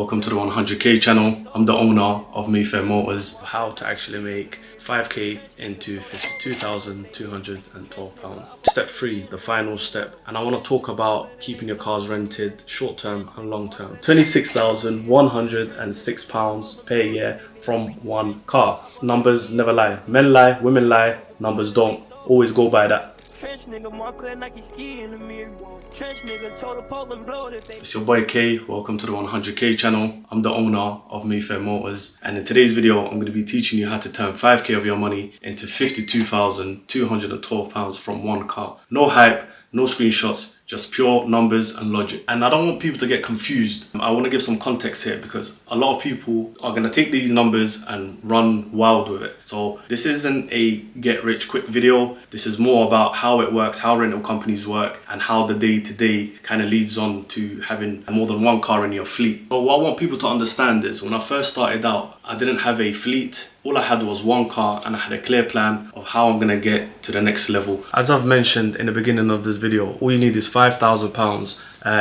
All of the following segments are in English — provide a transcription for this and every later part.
welcome to the 100k channel. I'm the owner of Mayfair Motors. How to actually make 5k into £52,212. Step 3, the final step, and I want to talk about keeping your cars rented short term and long term. £26,106 per year from one car. Numbers never lie. Men lie, women lie, numbers don't. Always go by that. Trench nigga, more clear like he's ski in the mirror. Trench nigga told the Poland blow it. It's your boy K. Welcome to the 100k channel. I'm the owner of Mayfair Motors, and in today's video I'm going to be teaching you how to turn 5k of your money into £52,212 from one car. No hype, no screenshots, just pure numbers and logic. And I don't want people to get confused. I want to give some context here because a lot of people are going to take these numbers and run wild with it. So this isn't a get rich quick video. This is more about how it works, how rental companies work, and how the day-to-day kind of leads on to having more than one car in your fleet. So what I want people to understand is when I first started out, I didn't have a fleet. All I had was one car, and I had a clear plan of how I'm going to get to the next level. As I've mentioned in the beginning of this video, all you need is £5,000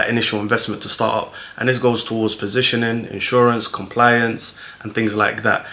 initial investment to start up, and this goes towards positioning, insurance, compliance, and things like that.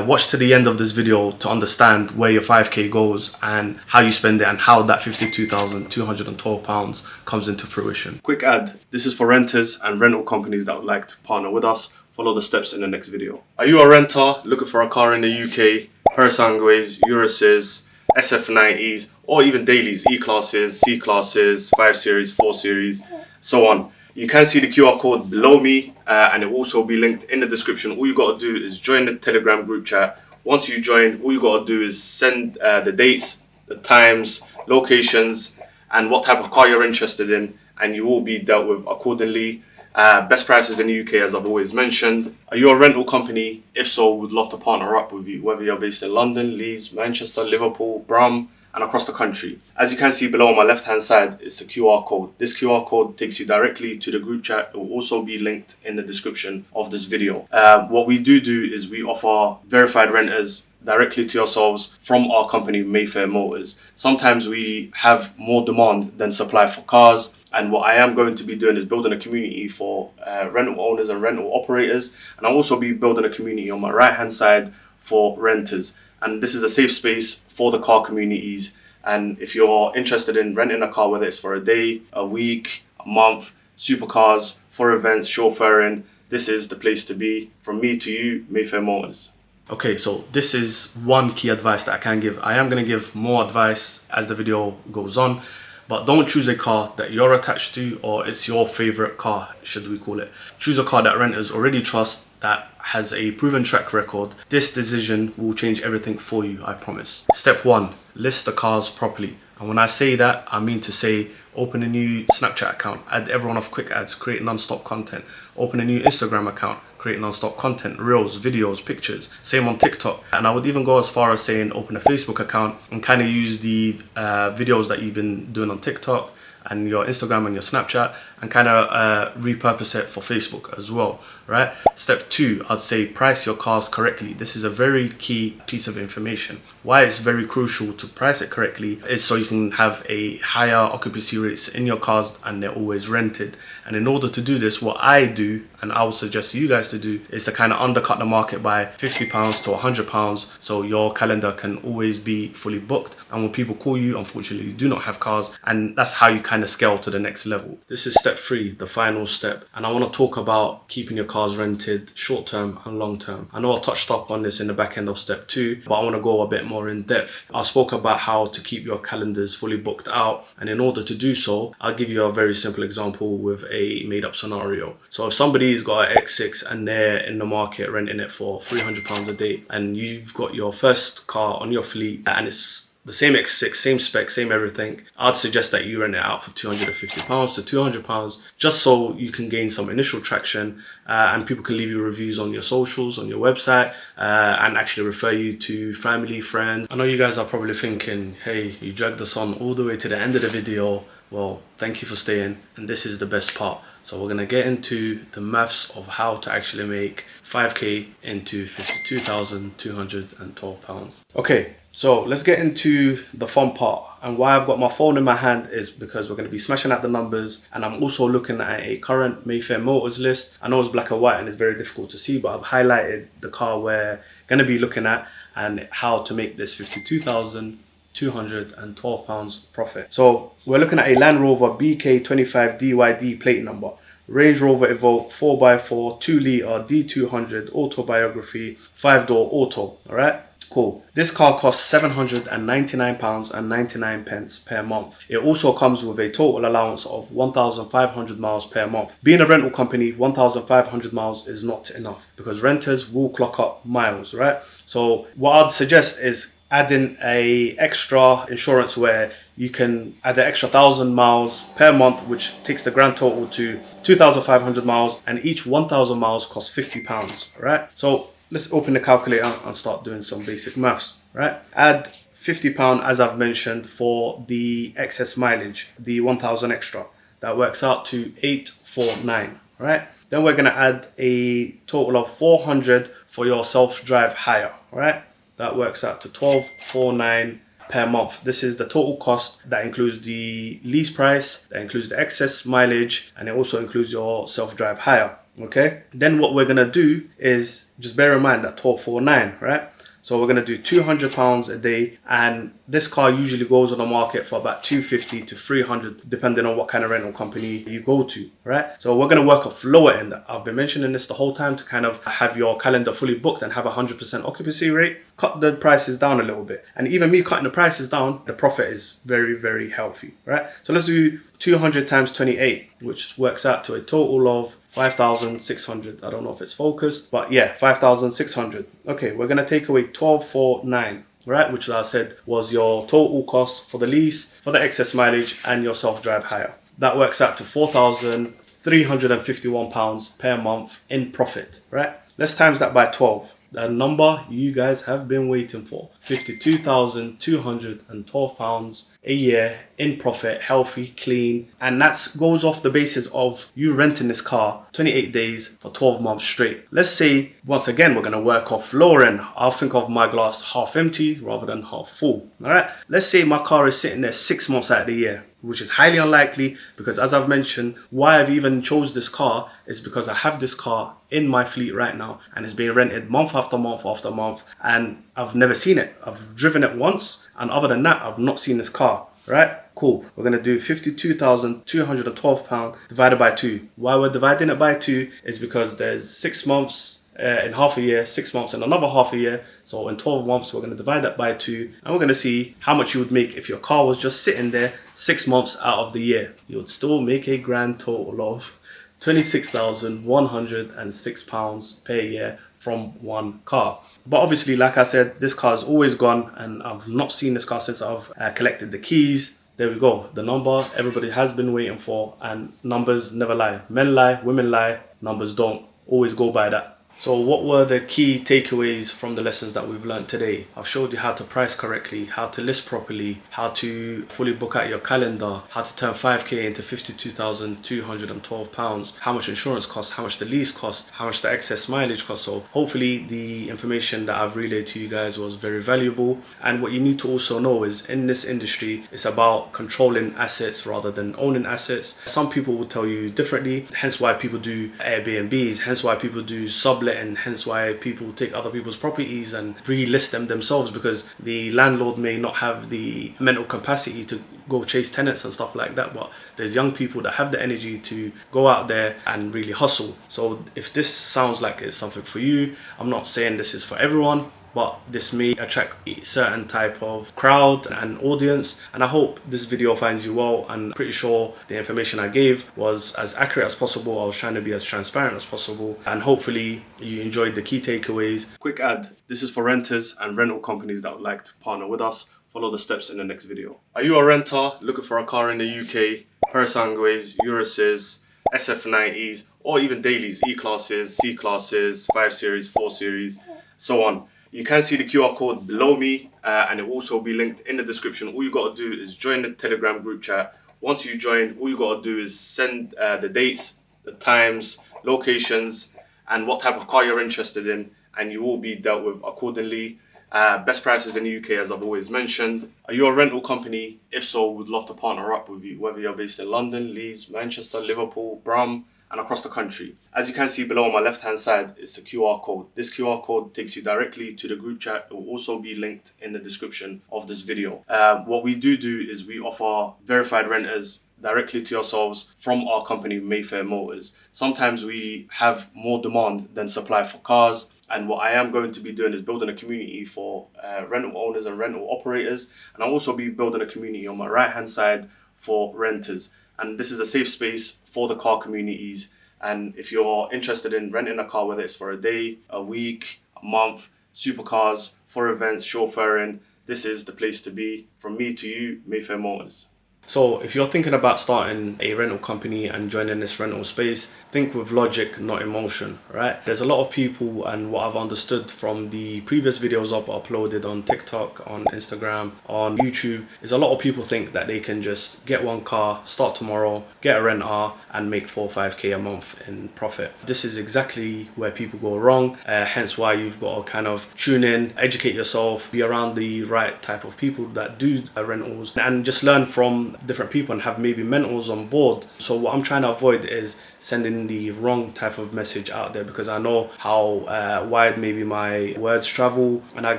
Watch to the end of this video to understand where your 5k goes and how you spend it and how that £52,212 comes into fruition. Quick ad, this is for renters and rental companies that would like to partner with us. Follow the steps in the next video. Are you a renter looking for a car in the UK? Parasangues, Euruses, SF90s, or even dailies, E-classes, C-classes, 5 Series, 4 Series, so on. You can see the QR code below me, and it will also be linked in the description. All you got to do is join the Telegram group chat. Once you join, all you got to do is send the dates, the times, locations, and what type of car you're interested in, and you will be dealt with accordingly. Best prices in the UK, as I've always mentioned. Are you a rental company? If so, we'd love to partner up with you, whether you're based in London, Leeds, Manchester, Liverpool, Brum, and across the country. As you can see below on my left hand side, it's a QR code. This QR code takes you directly to the group chat. It will also be linked in the description of this video. What we do is we offer verified renters directly to yourselves from our company, Mayfair Motors. Sometimes we have more demand than supply for cars, and what I am going to be doing is building a community for rental owners and rental operators, and I'll also be building a community on my right hand side for renters. And this is a safe space for the car communities, and if you're interested in renting a car, whether it's for a day, a week, a month, supercars, for events, chauffeuring, this is the place to be. From me to you, Mayfair Motors. Okay, so this is one key advice that I can give. I am going to give more advice as the video goes on, but don't choose a car that you're attached to or it's your favorite car, should we call it. Choose a car that renters already trust, that has a proven track record. This decision will change everything for you, I promise. Step 1, list the cars properly. And when I say that, I mean to say open a new Snapchat account, add everyone off quick ads, create non-stop content. Open a new Instagram account, create non-stop content, reels, videos, pictures. Same on TikTok. And I would even go as far as saying open a Facebook account and kind of use the videos that you've been doing on TikTok and your Instagram and your Snapchat and kind of repurpose it for Facebook as well, right? Step 2, I'd say price your cars correctly. This is a very key piece of information. Why it's very crucial to price it correctly is so you can have a higher occupancy rates in your cars and they're always rented. And in order to do this, what I do, and I would suggest you guys to do, is to kind of undercut the market by £50 to £100 so your calendar can always be fully booked. And when people call you, unfortunately, you do not have cars, and that's how you kind of scale to the next level. This is step 3, the final step, and I want to talk about keeping your cars rented short term and long term. I know I touched up on this in the back end of step 2, but I want to go a bit more in depth. I spoke about how to keep your calendars fully booked out, and in order to do so, I'll give you a very simple example with a made up scenario. So if somebody's got an X6 and they're in the market renting it for £300 a day, and you've got your first car on your fleet and it's the same X6, same spec, same everything, I'd suggest that you rent it out for £250 to £200 just so you can gain some initial traction and people can leave you reviews on your socials, on your website, and actually refer you to family, friends. I know you guys are probably thinking, hey, you dragged us on all the way to the end of the video, well, thank you for staying. And this is the best part. So we're gonna get into the maths of how to actually make 5k into £52,212. Okay, so let's get into the fun part. And why I've got my phone in my hand is because we're going to be smashing out the numbers, and I'm also looking at a current Mayfair Motors list. I know it's black and white and it's very difficult to see, but I've highlighted the car we're going to be looking at and how to make this £52,212 profit. So we're looking at a Land Rover BK25 DYD plate number, Range Rover Evoque 4x4 2-litre D200 autobiography 5-door auto. All right. Cool. This car costs £799.99 per month. It also comes with a total allowance of 1,500 miles per month. Being a rental company, 1,500 miles is not enough because renters will clock up miles, right? So what I'd suggest is adding a extra insurance where you can add an extra 1,000 miles per month, which takes the grand total to 2,500 miles, and each 1,000 miles costs £50, right? So let's open the calculator and start doing some basic maths, right? Add £50, as I've mentioned, for the excess mileage, the 1,000 extra. That works out to 849, right? Then we're gonna add a total of 400 for your self-drive hire, right? That works out to 1249 per month. This is the total cost. That includes the lease price, that includes the excess mileage, and it also includes your self-drive hire. Okay, then what we're gonna do is just bear in mind that 1249, right? So we're gonna do £200 a day, and this car usually goes on the market for about 250 to 300, depending on what kind of rental company you go to, right? So we're gonna work off lower end. I've been mentioning this the whole time to kind of have your calendar fully booked and have 100% occupancy rate. Cut the prices down a little bit, and even me cutting the prices down, the profit is very, very healthy, right? So let's do 200 times 28, which works out to a total of 5,600. I don't know if it's focused, but yeah, 5,600. Okay, we're gonna take away 1249, right? Which, as I said, was your total cost for the lease, for the excess mileage, and your self-drive hire. That works out to £4,351 per month in profit, right? Let's times that by 12. The number you guys have been waiting for, £52,212 a year in profit, healthy, clean. And that goes off the basis of you renting this car 28 days for 12 months straight. Let's say, once again, we're going to work off lower end. I'll think of my glass half empty rather than half full. All right. Let's say my car is sitting there 6 months out of the year, which is highly unlikely because, as I've mentioned, why I've even chose this car is because I have this car in my fleet right now and it's being rented month after month after month, and I've never seen it. I've driven it once, and other than that, I've not seen this car, right? Cool. We're going to do £52,212 divided by 2. Why we're dividing it by 2 is because there's 6 months in half a year, 6 months in another half a year. So in 12 months, we're going to divide that by 2, and we're going to see how much you would make if your car was just sitting there 6 months out of the year. You would still make a grand total of £26,106 per year from one car. But obviously, like I said, this car is always gone, and I've not seen this car since I've collected the keys. There we go. The number everybody has been waiting for, and numbers never lie. Men lie, women lie, numbers don't. Always go by that. So what were the key takeaways from the lessons that we've learned today? I've showed you how to price correctly, how to list properly, how to fully book out your calendar, how to turn 5k into £52,212, how much insurance costs, how much the lease costs, how much the excess mileage costs. So hopefully the information that I've relayed to you guys was very valuable. And what you need to also know is, in this industry, it's about controlling assets rather than owning assets. Some people will tell you differently, hence why people do Airbnbs, hence why people do sublet, and hence why people take other people's properties and relist them themselves, because the landlord may not have the mental capacity to go chase tenants and stuff like that. But there's young people that have the energy to go out there and really hustle. So if this sounds like it's something for you, I'm not saying this is for everyone, but this may attract a certain type of crowd and audience, and I hope this video finds you well. And pretty sure the information I gave was as accurate as possible. I was trying to be as transparent as possible, and hopefully you enjoyed the key takeaways. Quick ad, this is for renters and rental companies that would like to partner with us. Follow the steps in the next video. Are you a renter looking for a car in the UK? Parasangues, Euruses, SF90s, or even dailies, E-classes, C-classes, 5 Series, 4 Series, so on. You can see the QR code below me, and it will also be linked in the description. All you got to do is join the Telegram group chat. Once you join, all you got to do is send the dates, the times, locations, and what type of car you're interested in, and you will be dealt with accordingly. Best prices in the UK, as I've always mentioned. Are you a rental company? If so, we'd love to partner up with you, whether you're based in London, Leeds, Manchester, Liverpool, Brum, and across the country. As you can see below on my left hand side, it's a QR code. This QR code takes you directly to the group chat. It will also be linked in the description of this video. What we do is we offer verified renters directly to yourselves from our company, Mayfair Motors. Sometimes we have more demand than supply for cars. And what I am going to be doing is building a community for rental owners and rental operators. And I'll also be building a community on my right hand side for renters. And this is a safe space for the car communities. And if you're interested in renting a car, whether it's for a day, a week, a month, supercars, for events, chauffeuring, this is the place to be. From me to you, Mayfair Motors. So if you're thinking about starting a rental company and joining this rental space, think with logic, not emotion, right? There's a lot of people, and what I've understood from the previous videos I've uploaded on TikTok, on Instagram, on YouTube, is a lot of people think that they can just get one car, start tomorrow, get a renter and make 4 or 5k a month in profit. This is exactly where people go wrong, hence why you've got to kind of tune in, educate yourself, be around the right type of people that do rentals, and just learn from different people and have maybe mentors on board. So what I'm trying to avoid is sending the wrong type of message out there, because I know how wide maybe my words travel, and I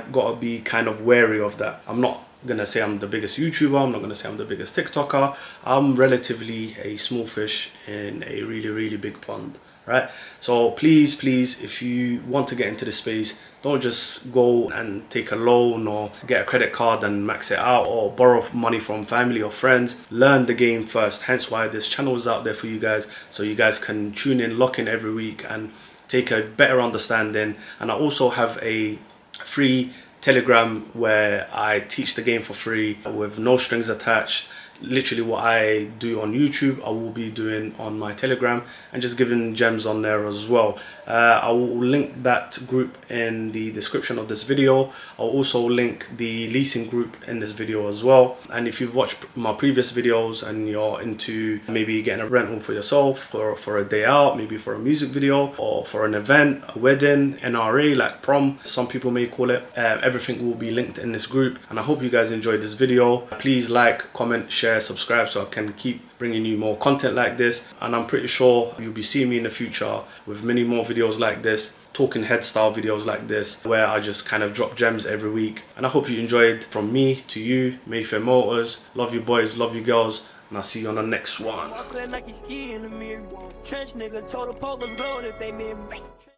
gotta be kind of wary of that. I'm not gonna say I'm the biggest YouTuber, I'm not gonna say I'm the biggest TikToker. I'm relatively a small fish in a really big pond, right? So please, if you want to get into the space, don't just go and take a loan or get a credit card and max it out, or borrow money from family or friends. Learn the game first. Hence why this channel is out there for you guys, so you guys can tune in, lock in every week and take a better understanding. And I also have a free Telegram where I teach the game for free with no strings attached. Literally what I do on YouTube, I will be doing on my Telegram, and just giving gems on there as well. I will link that group in the description of this video. I'll also link the leasing group in this video as well. And if you've watched my previous videos and you're into maybe getting a rental for yourself, or for a day out, maybe for a music video, or for an event, a wedding, NRA, like prom, some people may call it, everything will be linked in this group. And I hope you guys enjoyed this video. Please like, comment, share, subscribe, so I can keep bringing you more content like this. And I'm pretty sure you'll be seeing me in the future with many more videos like this, talking head style videos like this, where I just kind of drop gems every week. And I hope you enjoyed. From me to you, Mayfair Motors. Love you boys, love you girls, and I'll see you on the next one.